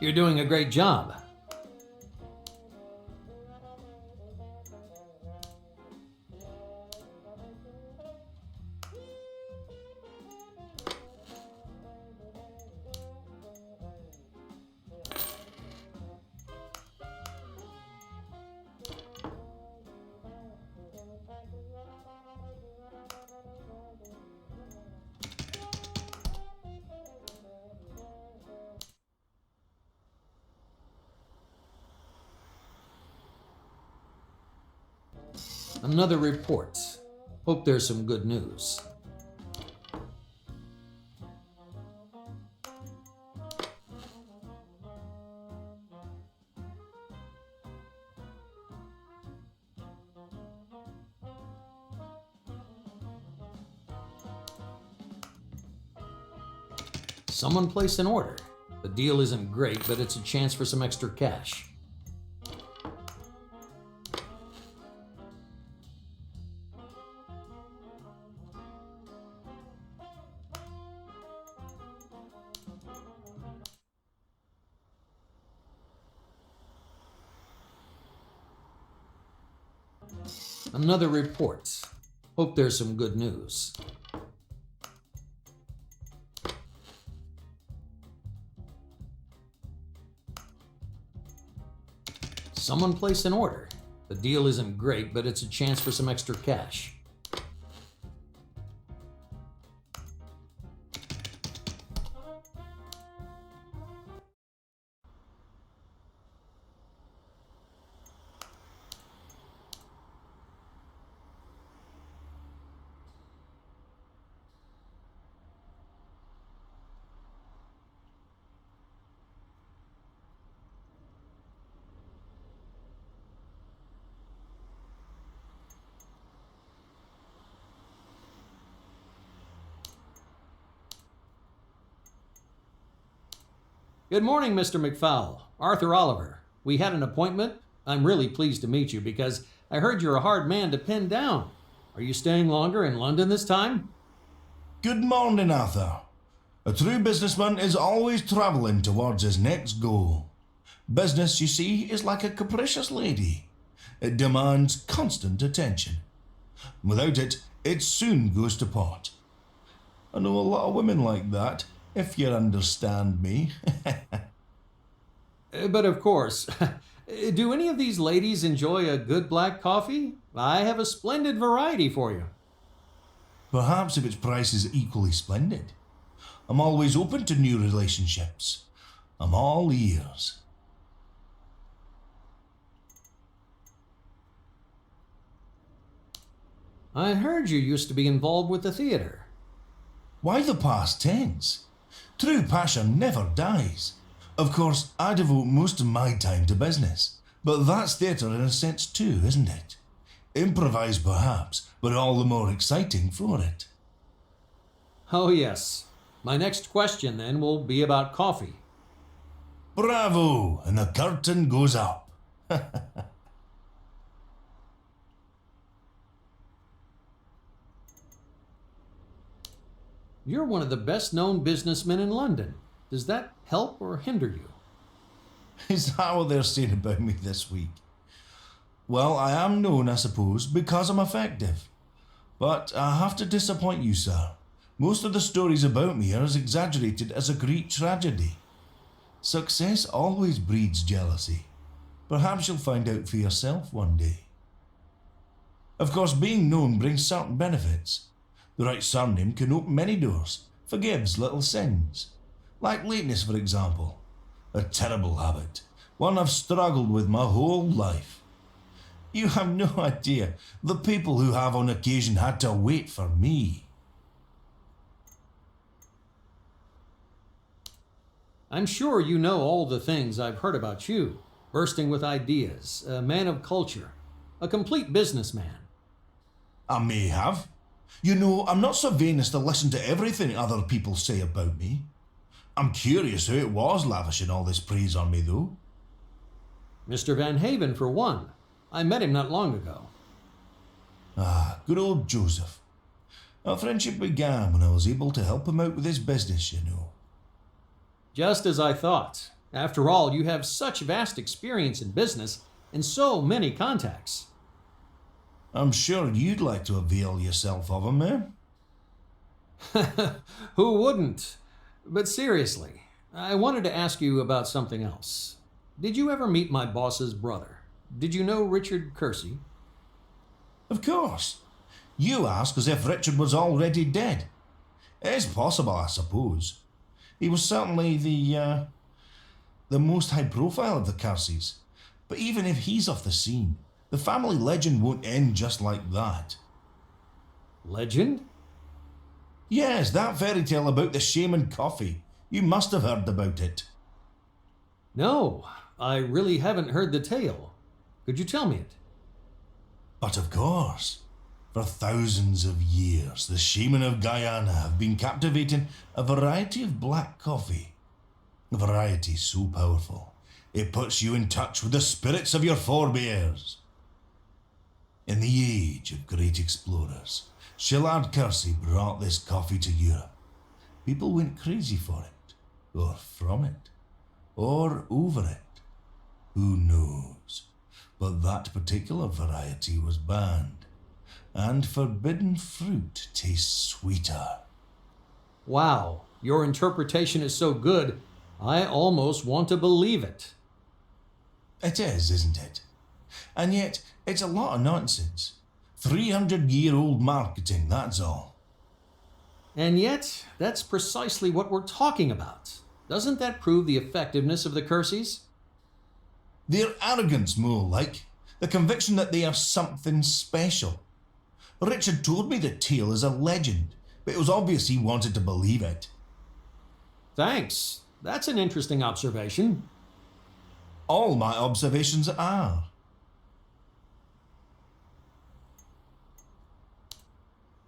You're doing a great job. Another report. Hope there's some good news. Someone placed an order. The deal isn't great, but it's a chance for some extra cash. Another report. Hope there's some good news. Someone placed an order. The deal isn't great, but it's a chance for some extra cash. Good morning, Mr. McFowle. Arthur Oliver. We had an appointment. I'm really pleased to meet you because I heard you're a hard man to pin down. Are you staying longer in London this time? Good morning, Arthur. A true businessman is always travelling towards his next goal. Business, you see, is like a capricious lady. It demands constant attention. Without it, it soon goes to pot. I know a lot of women like that, if you understand me. But of course, do any of these ladies enjoy a good black coffee? I have a splendid variety for you. Perhaps if its price is equally splendid. I'm always open to new relationships. I'm all ears. I heard you used to be involved with the theater. Why the past tense? True passion never dies. Of course, I devote most of my time to business, but that's theatre in a sense too, isn't it? Improvised perhaps, but all the more exciting for it. Oh yes. My next question then will be about coffee. Bravo! And the curtain goes up. You're one of the best-known businessmen in London. Does that help or hinder you? Is that what they're saying about me this week? Well, I am known, I suppose, because I'm effective. But I have to disappoint you, sir. Most of the stories about me are as exaggerated as a Greek tragedy. Success always breeds jealousy. Perhaps you'll find out for yourself one day. Of course, being known brings certain benefits. The right surname can open many doors, forgives little sins. Like lateness, for example. A terrible habit, one I've struggled with my whole life. You have no idea the people who have on occasion had to wait for me. I'm sure you know all the things I've heard about you. Bursting with ideas, a man of culture, a complete businessman. I may have. You know, I'm not so vain as to listen to everything other people say about me. I'm curious who it was lavishing all this praise on me, though. Mr. Van Haven, for one. I met him not long ago. Ah, good old Joseph. Our friendship began when I was able to help him out with his business, you know. Just as I thought. After all, you have such vast experience in business and so many contacts. I'm sure you'd like to avail yourself of 'em, eh? Who wouldn't? But seriously, I wanted to ask you about something else. Did you ever meet my boss's brother? Did you know Richard Kersey? Of course. You ask as if Richard was already dead. It is possible, I suppose. He was certainly the most high profile of the Kerseys. But even if he's off the scene, the family legend won't end just like that. Legend? Yes, that fairy tale about the shaman coffee. You must have heard about it. No, I really haven't heard the tale. Could you tell me it? But of course, for thousands of years, the shaman of Guyana have been captivating a variety of black coffee. A variety so powerful, it puts you in touch with the spirits of your forebears. In the age of great explorers, Shillard Kersey brought this coffee to Europe. People went crazy for it, or from it, or over it. Who knows? But that particular variety was banned, and forbidden fruit tastes sweeter. Wow, your interpretation is so good, I almost want to believe it. It is, isn't it? And yet, it's a lot of nonsense. 300-year-old marketing, that's all. And yet, that's precisely what we're talking about. Doesn't that prove the effectiveness of the Kerseys? Their arrogance, more like. The conviction that they are something special. Richard told me the tale is a legend, but it was obvious he wanted to believe it. Thanks. That's an interesting observation. All my observations are.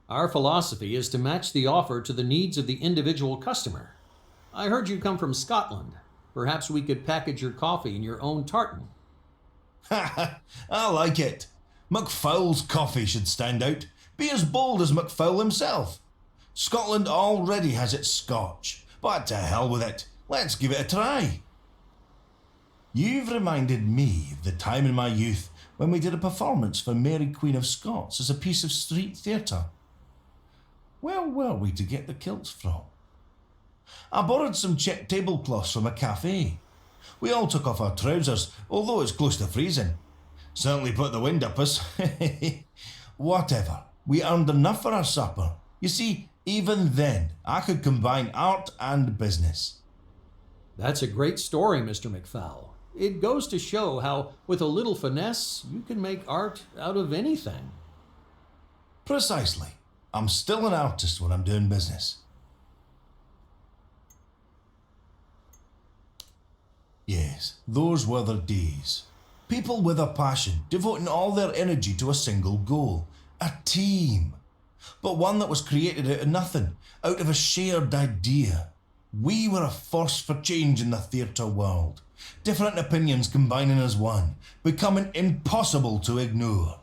Our philosophy is to match the offer to the needs of the individual customer. I heard you come from Scotland. Perhaps we could package your coffee in your own tartan. I like it. MacPhow's coffee should stand out. Be as bold as MacPhow himself. Scotland already has its Scotch, but to hell with it. Let's give it a try. You've reminded me of the time in my youth when we did a performance for Mary Queen of Scots as a piece of street theatre. Where were we to get the kilts from? I borrowed some check tablecloths from a cafe. We all took off our trousers, although it's close to freezing. Certainly put the wind up us. Whatever. We earned enough for our supper. You see, even then, I could combine art and business. That's a great story, Mr. McFowl. It goes to show how, with a little finesse, you can make art out of anything. Precisely. I'm still an artist when I'm doing business. Yes, those were the days. People with a passion, devoting all their energy to a single goal. A team. But one that was created out of nothing, out of a shared idea. We were a force for change in the theatre world. Different opinions combining as one, becoming impossible to ignore.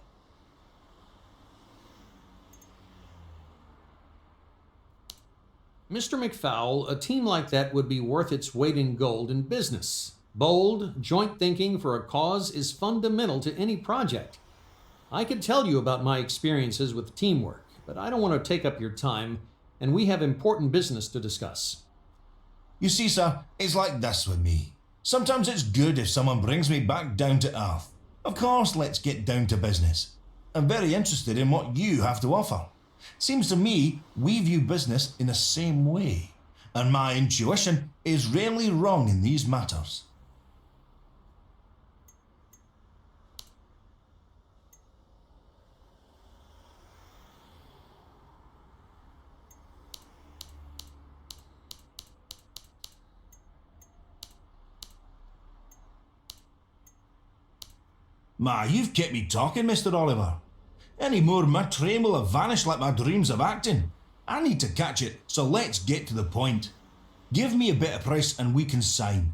Mr. McFowl, a team like that would be worth its weight in gold in business. Bold, joint thinking for a cause is fundamental to any project. I could tell you about my experiences with teamwork, but I don't want to take up your time, and we have important business to discuss. You see, sir, it's like this with me. Sometimes it's good if someone brings me back down to earth. Of course, let's get down to business. I'm very interested in what you have to offer. Seems to me we view business in the same way, and my intuition is rarely wrong in these matters. Ma, you've kept me talking, Mr. Oliver. Any more, my train will have vanished like my dreams of acting. I need to catch it, so let's get to the point. Give me a better price and we can sign.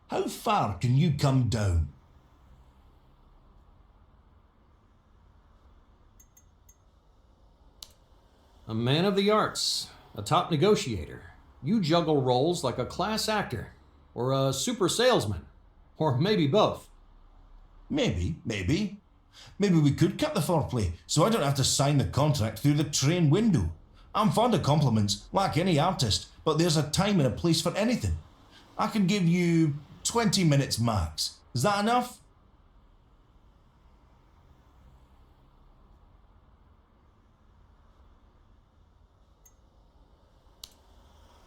How far can you come down? A man of the arts, a top negotiator. You juggle roles like a class actor. or a super salesman, or maybe both. Maybe. Maybe we could cut the foreplay, so I don't have to sign the contract through the train window. I'm fond of compliments, like any artist, but there's a time and a place for anything. I can give you 20 minutes max. Is that enough?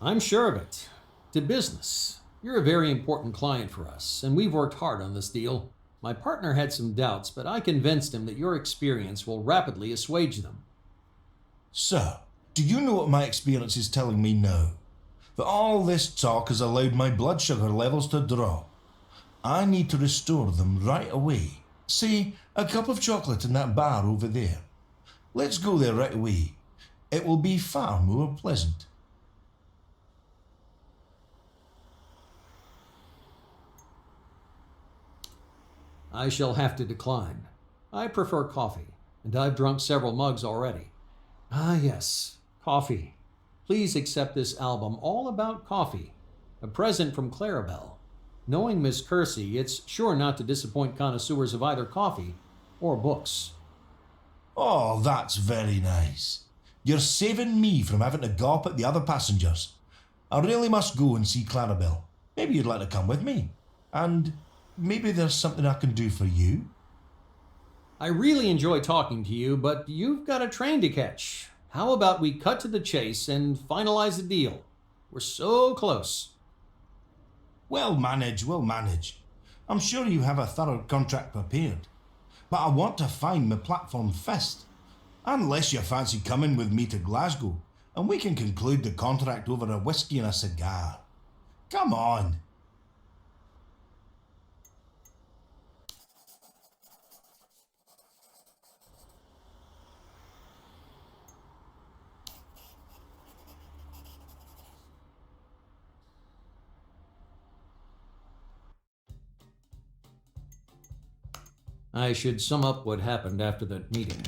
I'm sure of it. To business. You're a very important client for us, and we've worked hard on this deal. My partner had some doubts, but I convinced him that your experience will rapidly assuage them. Sir, do you know what my experience is telling me now? That all this talk has allowed my blood sugar levels to drop. I need to restore them right away. Say, a cup of chocolate in that bar over there. Let's go there right away. It will be far more pleasant. I shall have to decline. I prefer coffee, and I've drunk several mugs already. Ah, yes, coffee. Please accept this album all about coffee, a present from Clarabelle. Knowing Miss Kersey, it's sure not to disappoint connoisseurs of either coffee or books. Oh, that's very nice. You're saving me from having to gawp at the other passengers. I really must go and see Clarabelle. Maybe you'd like to come with me. And maybe there's something I can do for you. I really enjoy talking to you, but you've got a train to catch. How about we cut to the chase and finalize the deal? We're so close. We'll manage. I'm sure you have a thorough contract prepared. But I want to find my platform first. Unless you fancy coming with me to Glasgow, and we can conclude the contract over a whiskey and a cigar. Come on. I should sum up what happened after that meeting.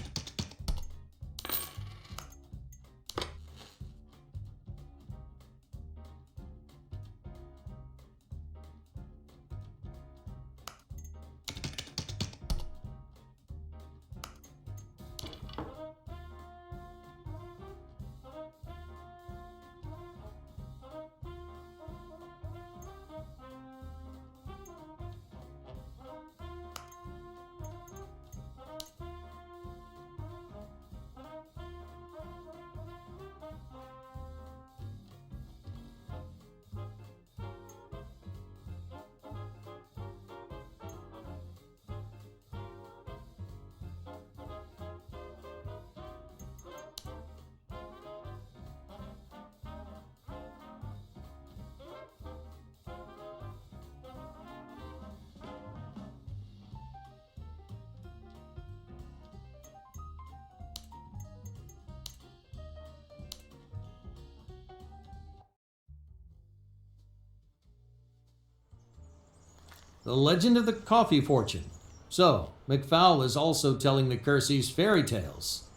The legend of the coffee fortune. So, McFowle is also telling the Kerseys fairy tales.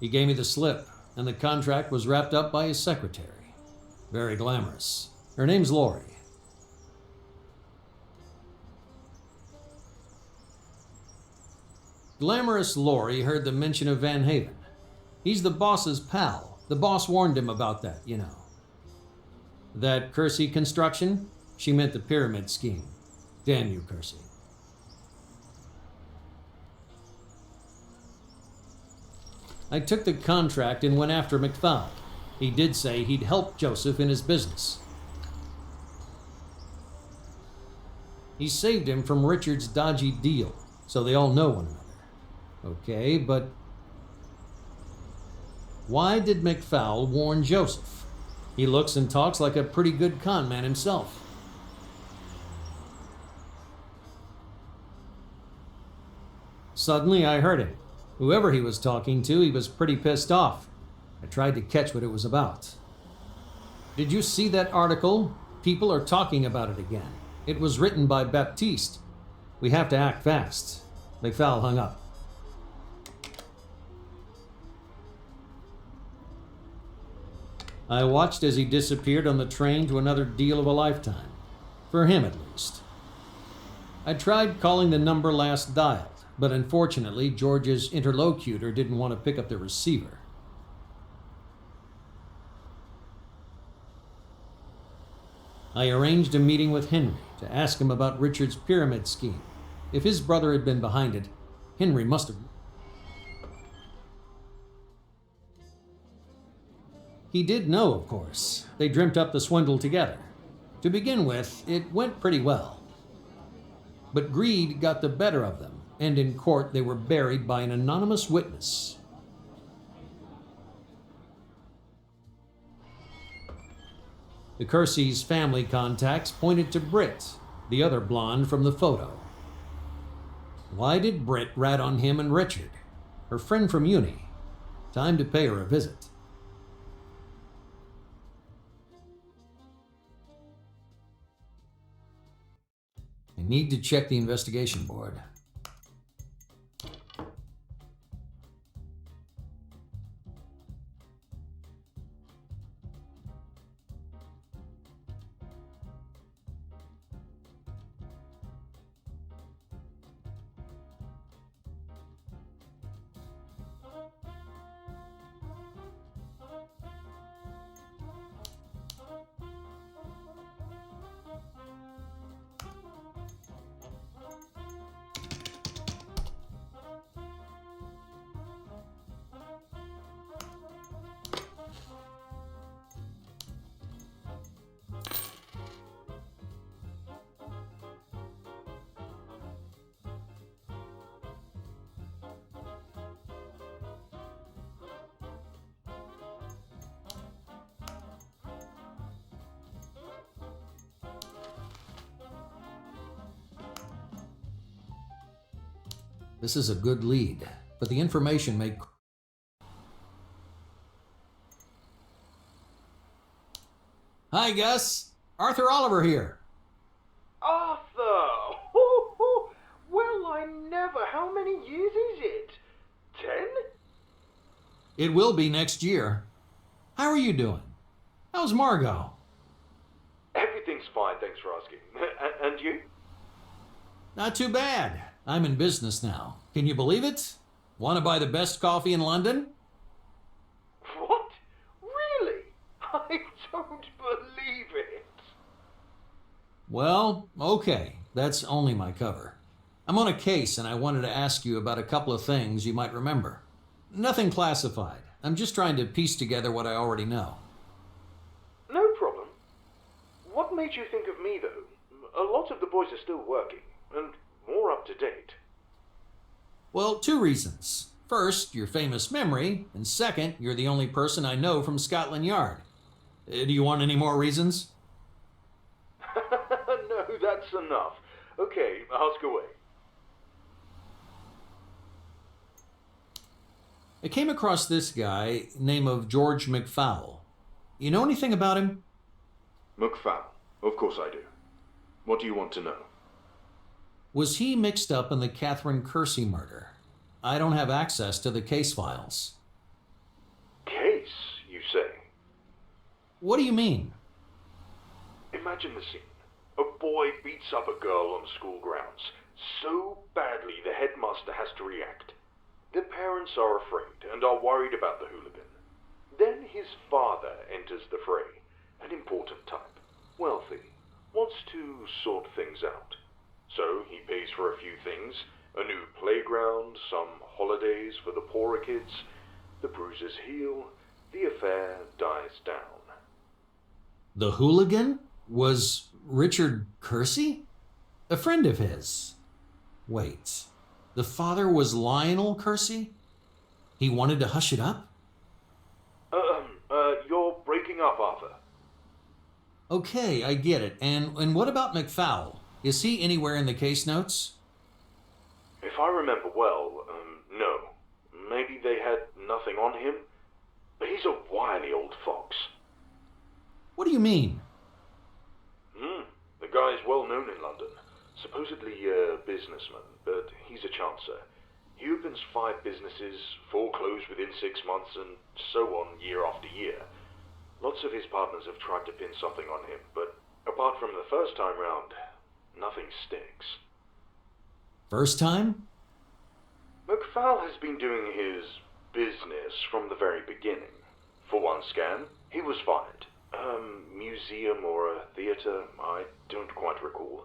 He gave me the slip, and the contract was wrapped up by his secretary. Very glamorous. Her name's Lori. Glamorous Lori heard the mention of Van Haven. He's the boss's pal. The boss warned him about that, you know. That Kersey construction? She meant the pyramid scheme. Damn you, Kersey. I took the contract and went after McFowle. He did say he'd help Joseph in his business. He saved him from Richard's dodgy deal, so they all know one another. Okay, but why did McFowle warn Joseph? He looks and talks like a pretty good con man himself. Suddenly I heard him. Whoever he was talking to, he was pretty pissed off. I tried to catch what it was about. Did you see that article? People are talking about it again. It was written by Baptiste. We have to act fast. McFowle hung up. I watched as he disappeared on the train to another deal of a lifetime. For him, at least. I tried calling the number last dialed, but unfortunately, George's interlocutor didn't want to pick up the receiver. I arranged a meeting with Henry to ask him about Richard's pyramid scheme. If his brother had been behind it, Henry must have. He did know, of course. They dreamt up the swindle together. To begin with, it went pretty well. But greed got the better of them, and in court they were buried by an anonymous witness. The Kersey's family contacts pointed to BRITT, the other blonde from the photo. Why did BRITT rat on him and Richard, her friend from uni? Time to pay her a visit. I need to check the investigation board. This is a good lead, but the information may... Hi, Gus. Arthur Oliver here. Arthur! Well, I never. How many years is it? 10? It will be next year. How are you doing? How's Margot? Everything's fine, thanks for asking. And you? Not too bad. I'm in business now. Can you believe it? Want to buy the best coffee in London? What? Really? I don't believe it. Well, okay. That's only my cover. I'm on a case and I wanted to ask you about a couple of things you might remember. Nothing classified. I'm just trying to piece together what I already know. No problem. What made you think of me, though? A lot of the boys are still working, and more up to date. Well, 2 reasons. First, your famous memory, and second, you're the only person I know from Scotland Yard. Do you want any more reasons? No, that's enough. Okay, ask away. I came across this guy, name of George McFowle. You know anything about him? McFowle. Of course I do. What do you want to know? Was he mixed up in the Catherine Kersey murder? I don't have access to the case files. Case, you say? What do you mean? Imagine the scene. A boy beats up a girl on school grounds so badly the headmaster has to react. The parents are afraid and are worried about the hooligan. Then his father enters the fray, an important type, wealthy, wants to sort things out. So he pays for a few things, a new playground, some holidays for the poorer kids. The bruises heal, the affair dies down. The hooligan was Richard Kersey? A friend of his. Wait, the father was Lionel Kersey? He wanted to hush it up? You're breaking up, Arthur. Okay, I get it. And what about McFowle? Is he anywhere in the case notes? If I remember well, no. Maybe they had nothing on him. But he's a wily old fox. What do you mean? The guy's well known in London. Supposedly a businessman, but he's a chancer. He opens 5 businesses, 4 close within 6 months, and so on year after year. Lots of his partners have tried to pin something on him, but apart from the first time round, nothing sticks. First time? McFall has been doing his business from the very beginning. For one scam, he was fired. Museum or a theatre, I don't quite recall.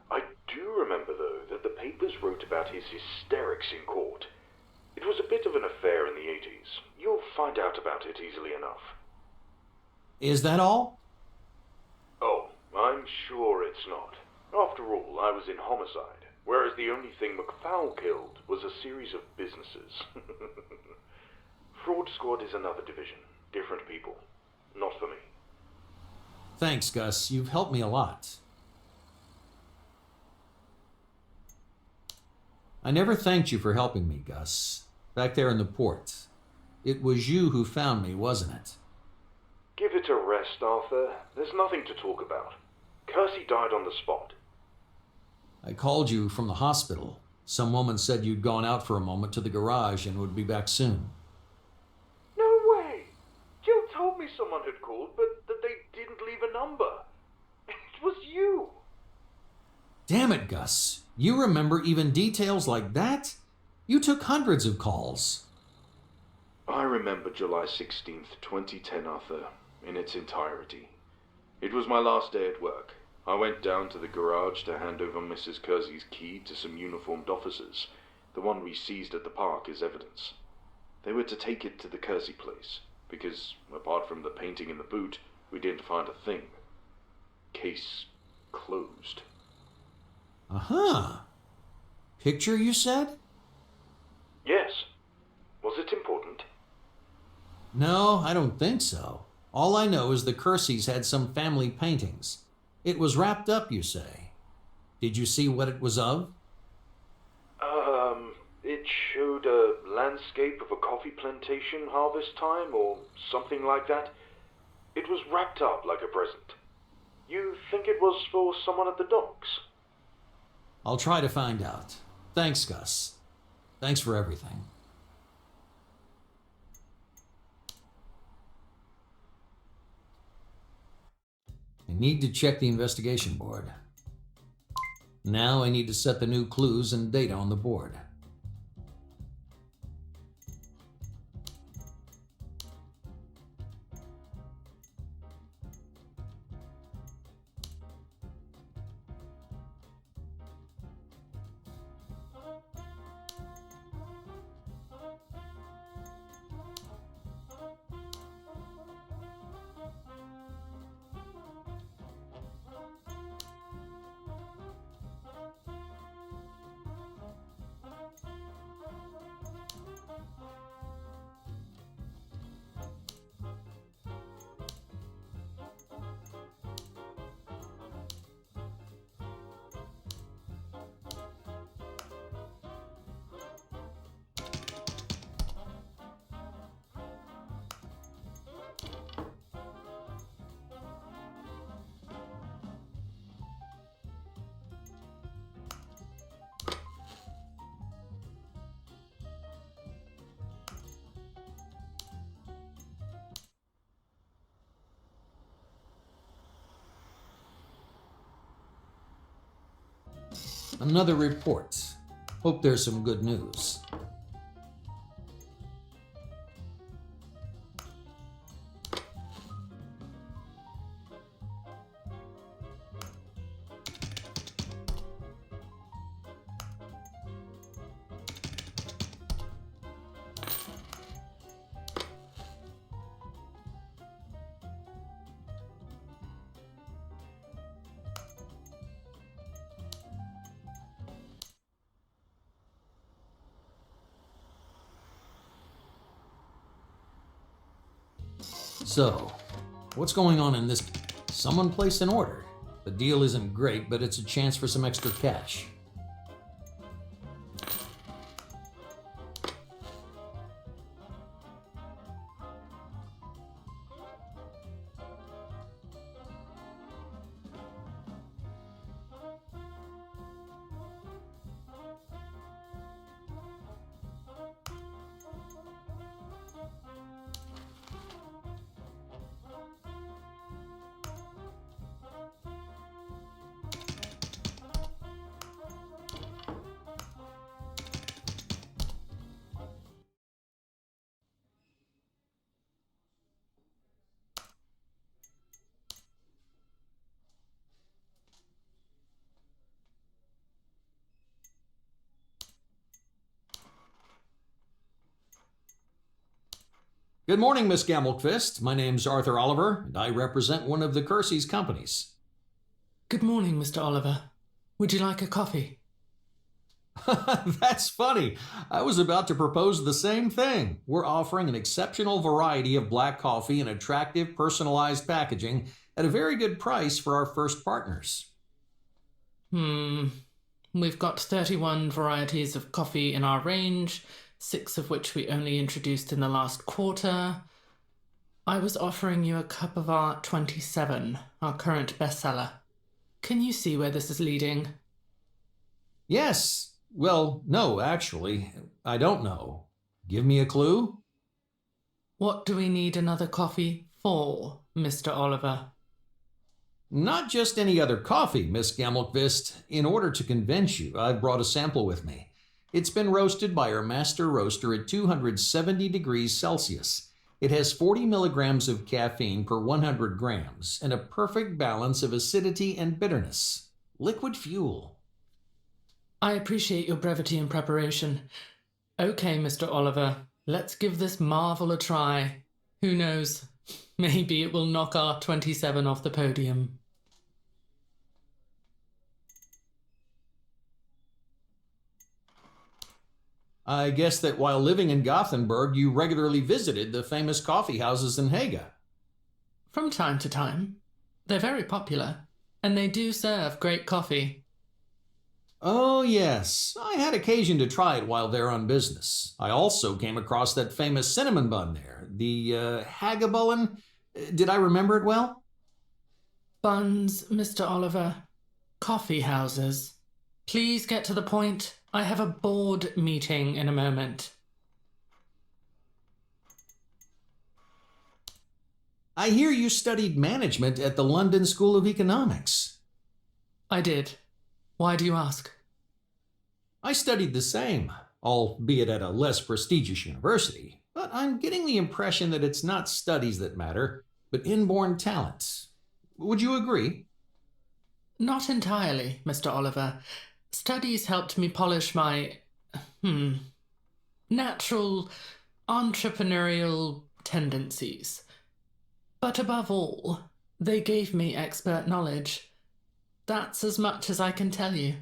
I do remember, though, that the papers wrote about his hysterics in court. It was a bit of an affair in the 80s. You'll find out about it easily enough. Is that all? Oh, I'm sure it's not. After all, I was in homicide, whereas the only thing McFall killed was a series of businesses. Fraud Squad is another division. Different people. Not for me. Thanks, Gus. You've helped me a lot. I never thanked you for helping me, Gus. Back there in the port. It was you who found me, wasn't it? Give it a rest, Arthur. There's nothing to talk about. Kersey died on the spot. I called you from the hospital. Some woman said you'd gone out for a moment to the garage and would be back soon. No way! You told me someone had called, but that they didn't leave a number. It was you! Damn it, Gus. You remember even details like that? You took hundreds of calls. I remember July 16th, 2010, Arthur, in its entirety. It was my last day at work. I went down to the garage to hand over Mrs. Kersey's key to some uniformed officers, the one we seized at the park as evidence. They were to take it to the Kersey place, because, apart from the painting in the boot, we didn't find a thing. Case closed. Uh-huh. Picture, you said? Yes. Was it important? No, I don't think so. All I know is the Kerseys had some family paintings. It was wrapped up, you say. Did you see what it was of? It showed a landscape of a coffee plantation harvest time or something like that. It was wrapped up like a present. You think it was for someone at the docks? I'll try to find out. Thanks, Gus. Thanks for everything. I need to check the investigation board. Now I need to set the new clues and data on the board. Another report. Hope there's some good news. So, what's going on in this? Someone placed an order. The deal isn't great, but it's a chance for some extra cash. Good morning, Miss Gammelquist. My name's Arthur Oliver, and I represent one of the Kersey's companies. Good morning, Mr. Oliver. Would you like a coffee? That's funny. I was about to propose the same thing. We're offering an exceptional variety of black coffee in attractive, personalized packaging at a very good price for our first partners. We've got 31 varieties of coffee in our range, 6 of which we only introduced in the last quarter. I was offering you a cup of our 27, our current bestseller. Can you see where this is leading? Yes. Well, no, actually. I don't know. Give me a clue? What do we need another coffee for, Mr. Oliver? Not just any other coffee, Miss Gammelquist. In order to convince you, I've brought a sample with me. It's been roasted by our master roaster at 270 degrees Celsius. It has 40 milligrams of caffeine per 100 grams and a perfect balance of acidity and bitterness. Liquid fuel. I appreciate your brevity in preparation. Okay, Mr. Oliver, let's give this marvel a try. Who knows? Maybe it will knock our 27 off the podium. I guess that while living in Gothenburg, you regularly visited the famous coffee houses in Haga. From time to time. They're very popular, and they do serve great coffee. Oh, yes. I had occasion to try it while there on business. I also came across that famous cinnamon bun there, the Hagabullen. Did I remember it well? Buns, Mr. Oliver. Coffee houses. Please get to the point. I have a board meeting in a moment. I hear you studied management at the London School of Economics. I did. Why do you ask? I studied the same, albeit at a less prestigious university, but I'm getting the impression that it's not studies that matter, but inborn talents. Would you agree? Not entirely, Mr. Oliver. Studies helped me polish my, natural entrepreneurial tendencies. But above all, they gave me expert knowledge. That's as much as I can tell you.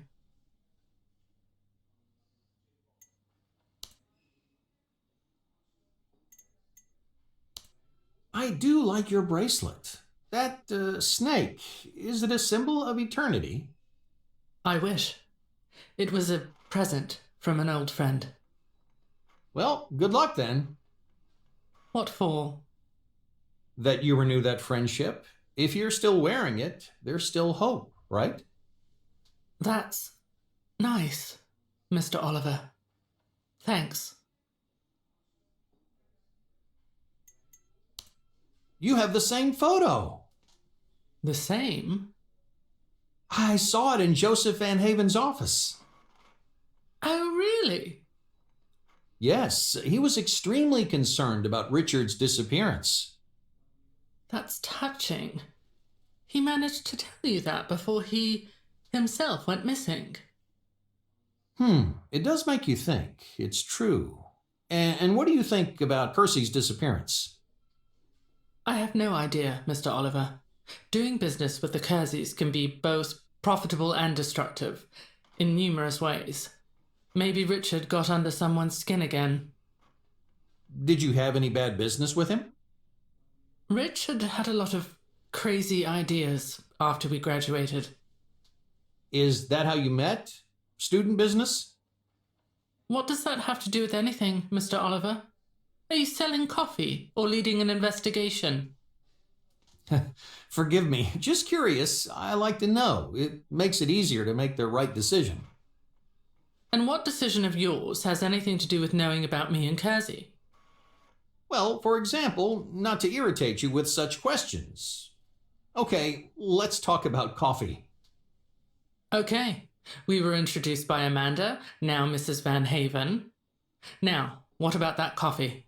I do like your bracelet. That snake, is it a symbol of eternity? I wish. It was a present from an old friend. Well, good luck then. What for? That you renew that friendship. If you're still wearing it, there's still hope, right? That's nice, Mr. Oliver. Thanks. You have the same photo. The same? I saw it in Joseph Van Haven's office. Oh, really? Yes, he was extremely concerned about Richard's disappearance. That's touching. He managed to tell you that before he himself went missing. It does make you think. It's true. And what do you think about Percy's disappearance? I have no idea, Mr. Oliver. Doing business with the Kerseys can be both profitable and destructive, in numerous ways. Maybe Richard got under someone's skin again. Did you have any bad business with him? Richard had a lot of crazy ideas after we graduated. Is that how you met? Student business? What does that have to do with anything, Mr. Oliver? Are you selling coffee or leading an investigation? Forgive me, just curious. I like to know. It makes it easier to make the right decision. And what decision of yours has anything to do with knowing about me and Kersey? Well, for example, not to irritate you with such questions. Okay, let's talk about coffee. Okay, we were introduced by Amanda, now Mrs. Van Haven. Now, what about that coffee?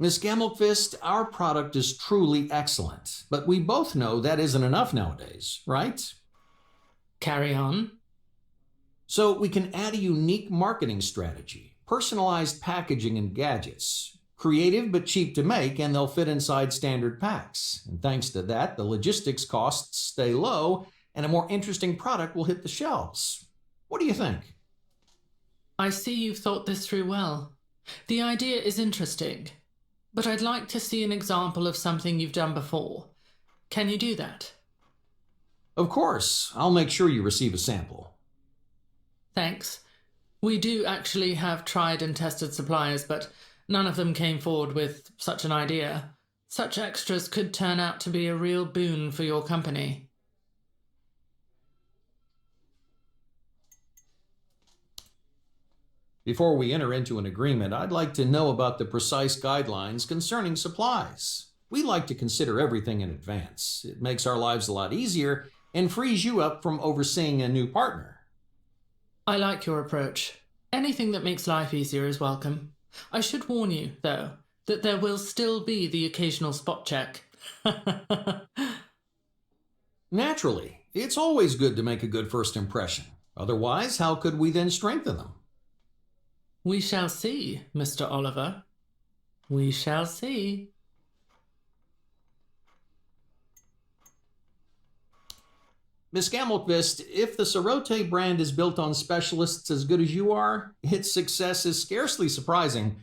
Miss Gammelquist, our product is truly excellent, but we both know that isn't enough nowadays, right? Carry on. So we can add a unique marketing strategy, personalized packaging and gadgets. Creative but cheap to make, and they'll fit inside standard packs. And thanks to that, the logistics costs stay low, and a more interesting product will hit the shelves. What do you think? I see you've thought this through well. The idea is interesting, but I'd like to see an example of something you've done before. Can you do that? Of course, I'll make sure you receive a sample. Thanks. We do actually have tried and tested suppliers, but none of them came forward with such an idea. Such extras could turn out to be a real boon for your company. Before we enter into an agreement, I'd like to know about the precise guidelines concerning supplies. We like to consider everything in advance. It makes our lives a lot easier and frees you up from overseeing a new partner. I like your approach. Anything that makes life easier is welcome. I should warn you, though, that there will still be the occasional spot check. Naturally, it's always good to make a good first impression. Otherwise, how could we then strengthen them? We shall see, Mr. Oliver. We shall see. Miss Gamelquist, if the Sorote brand is built on specialists as good as you are, its success is scarcely surprising.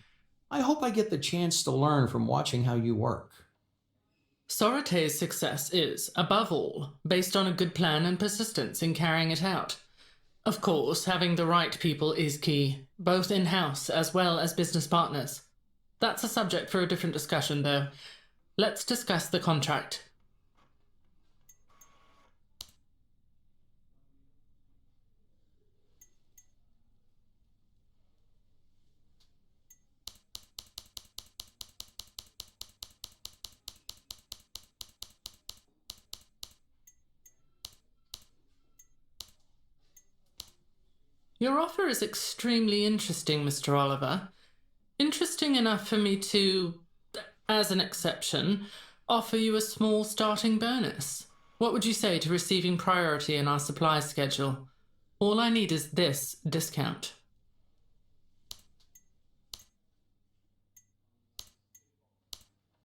I hope I get the chance to learn from watching how you work. Sorote's success is, above all, based on a good plan and persistence in carrying it out. Of course, having the right people is key, both in-house as well as business partners. That's a subject for a different discussion, though. Let's discuss the contract. Your offer is extremely interesting, Mr. Oliver. Interesting enough for me to, as an exception, offer you a small starting bonus. What would you say to receiving priority in our supply schedule? All I need is this discount.